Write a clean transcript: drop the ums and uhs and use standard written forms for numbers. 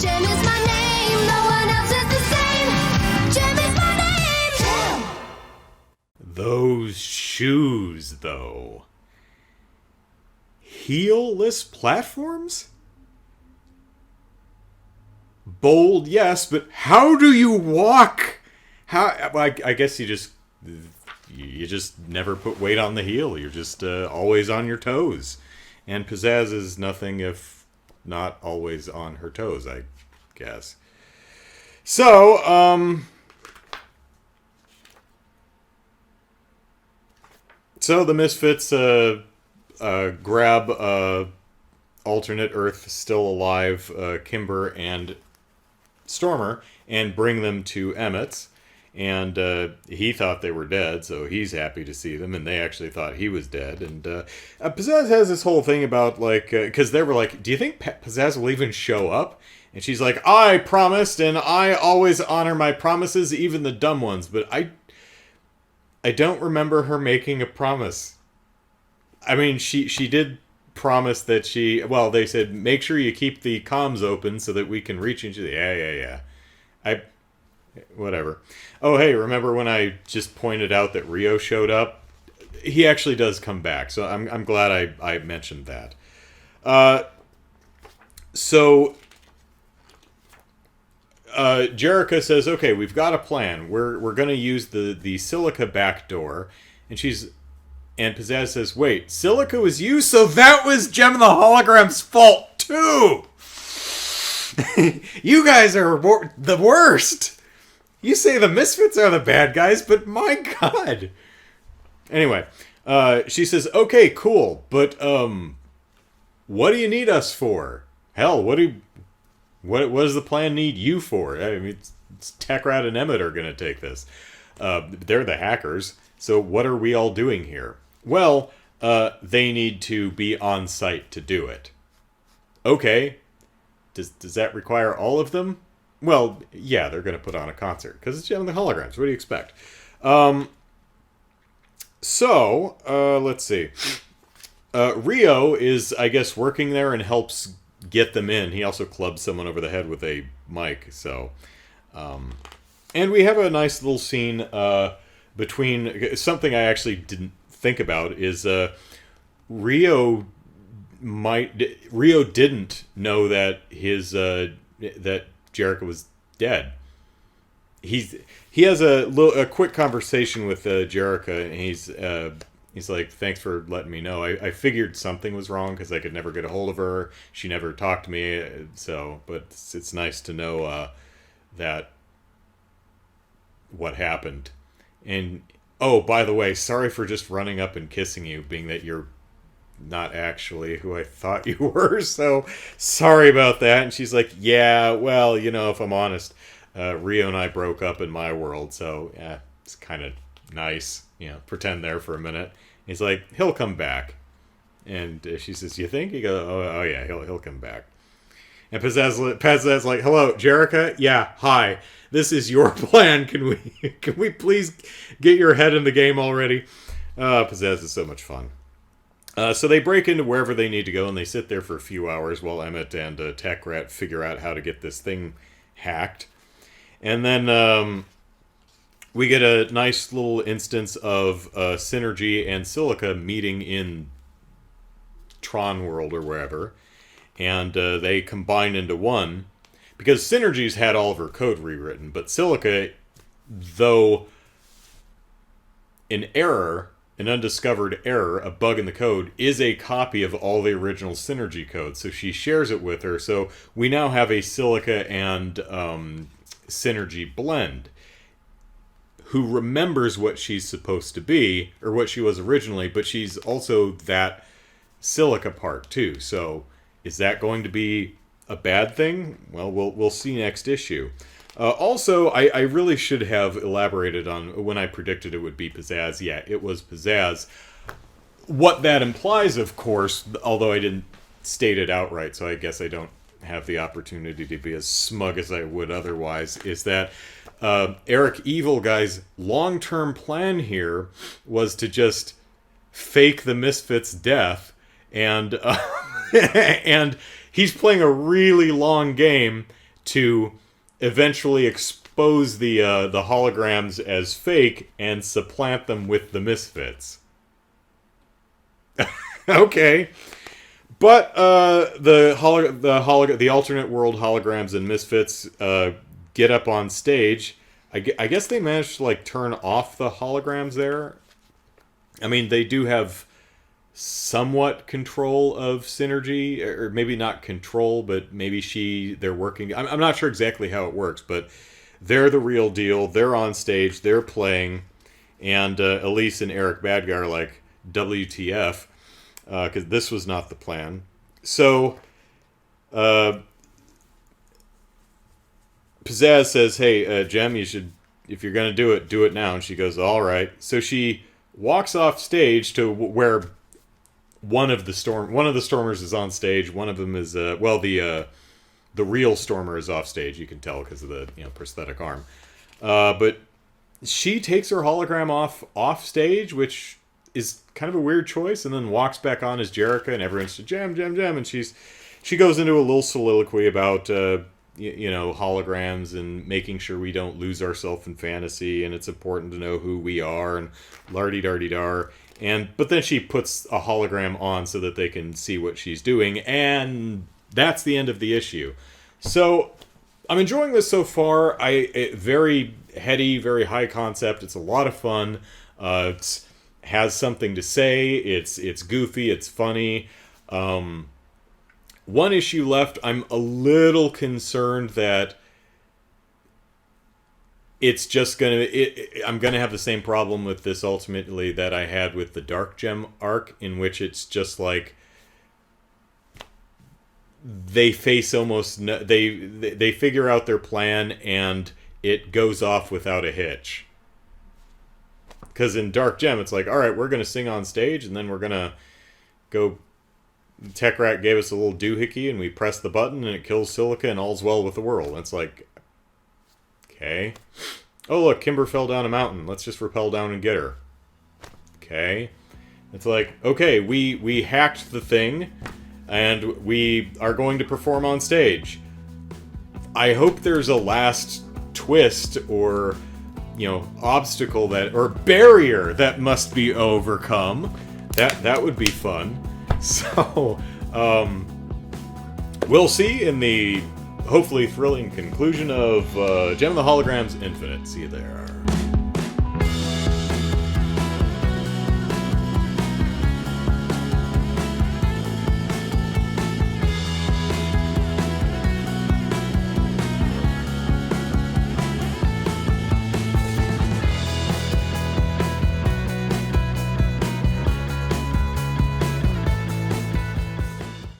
JEM is my name, no one else is the same. JEM is my name. JEM. Those shoes, though. Heel-less platforms? Bold, yes, but how do you walk? I guess you just never put weight on the heel. You're just always on your toes. And Pizzazz is nothing if not always on her toes, I guess. So, so the Misfits grab alternate Earth still alive Kimber and Stormer and bring them to Emmett's. And he thought they were dead, so he's happy to see them, and they actually thought he was dead. And Pizzazz has this whole thing about, like, because they were like, do you think Pizzazz will even show up? And she's like, I promised, and I always honor my promises, even the dumb ones. But I don't remember her making a promise. I mean, she did promise that they said, make sure you keep the comms open so that we can reach you. Yeah. Whatever. Oh, hey, remember when I just pointed out that Rio showed up? He actually does come back, so I'm glad I mentioned that. So Jerrica says, okay, we've got a plan. We're going to use the Silica back door. And Pizzazz says, wait, Silica was used? So that was JEM and the Holograms' fault, too! You guys are the worst! You say the Misfits are the bad guys, but my god! Anyway, she says, okay, cool, but, what do you need us for? Hell, what does the plan need you for? I mean, it's Techrat and Emmett are gonna take this. They're the hackers, so what are we all doing here? Well, they need to be on site to do it. Okay. Does that require all of them? Well, yeah, they're going to put on a concert, because it's JEM and the Holograms. What do you expect? Let's see. Rio is, I guess, working there and helps get them in. He also clubs someone over the head with a mic, so... and we have a nice little scene between... Something I actually didn't think about is Rio didn't know that that Jerrica was dead. He has a quick conversation with Jerrica, and he's like, thanks for letting me know. I figured something was wrong because I could never get a hold of her. She never talked to me, but it's nice to know that what happened. And oh, by the way, sorry for just running up and kissing you, being that you're not actually who I thought you were, so sorry about that. And she's like, yeah, well, if I'm honest, Rio and I broke up in my world, so yeah, it's kind of nice, pretend there for a minute. He's like, he'll come back. And she says, you think? He goes, oh yeah, he'll come back. And Pizzazz like, hello, Jerrica? Yeah, hi. This is your plan. Can we please get your head in the game already? Pizzazz is so much fun. So they break into wherever they need to go, and they sit there for a few hours while Emmett and Techrat figure out how to get this thing hacked. And then we get a nice little instance of Synergy and Silica meeting in Tron World or wherever, and they combine into one, because Synergy's had all of her code rewritten, but Silica, though an undiscovered error, a bug in the code, is a copy of all the original Synergy code, so she shares it with her. So we now have a Silica and Synergy blend, who remembers what she's supposed to be, or what she was originally, but she's also that Silica part too. So is that going to be a bad thing? Well, we'll see next issue. Also, I really should have elaborated on when I predicted it would be Pizzazz. Yeah, it was Pizzazz. What that implies, of course, although I didn't state it outright, so I guess I don't have the opportunity to be as smug as I would otherwise, is that Eric Evil Guy's long-term plan here was to just fake the Misfits' death, and and he's playing a really long game to eventually expose the holograms as fake and supplant them with the Misfits. Okay. But the alternate world holograms and Misfits get up on stage. I guess they managed to like turn off the holograms there. I mean, they do have somewhat control of Synergy, or maybe not control, but maybe they're working. I'm not sure exactly how it works, but they're the real deal. They're on stage. They're playing, and Elise and Eric Badgar are like, WTF, because this was not the plan. So Pizzazz says, hey, Jem, you should, if you're going to do it now. And she goes, all right. So she walks off stage to where one of the Stormers is on stage. One of them is, the real Stormer is off stage. You can tell because of the prosthetic arm. But she takes her hologram off stage, which is kind of a weird choice, and then walks back on as Jerica, and everyone's to Jem, and she goes into a little soliloquy about holograms and making sure we don't lose ourselves in fantasy, and it's important to know who we are, and lardy-dardy-dar. But then she puts a hologram on so that they can see what she's doing, and that's the end of the issue. So I'm enjoying this so far. Very heady, very high concept. It's a lot of fun. It has something to say. It's goofy. It's funny. One issue left. I'm a little concerned that it's just I'm gonna have the same problem with this ultimately that I had with the Dark Gem arc, in which it's just like they face they figure out their plan and it goes off without a hitch. Because in Dark Gem, it's like, all right, we're gonna sing on stage, and then we're gonna go. Tech Rat gave us a little doohickey, and we press the button, and it kills Silica, and all's well with the world. And it's like, okay. Oh, look, Kimber fell down a mountain. Let's just rappel down and get her. Okay. It's like, okay, we hacked the thing, and we are going to perform on stage. I hope there's a last twist or, obstacle or barrier that must be overcome. That would be fun. So, we'll see in the hopefully thrilling conclusion of Gem of the Holograms Infinite. See you there.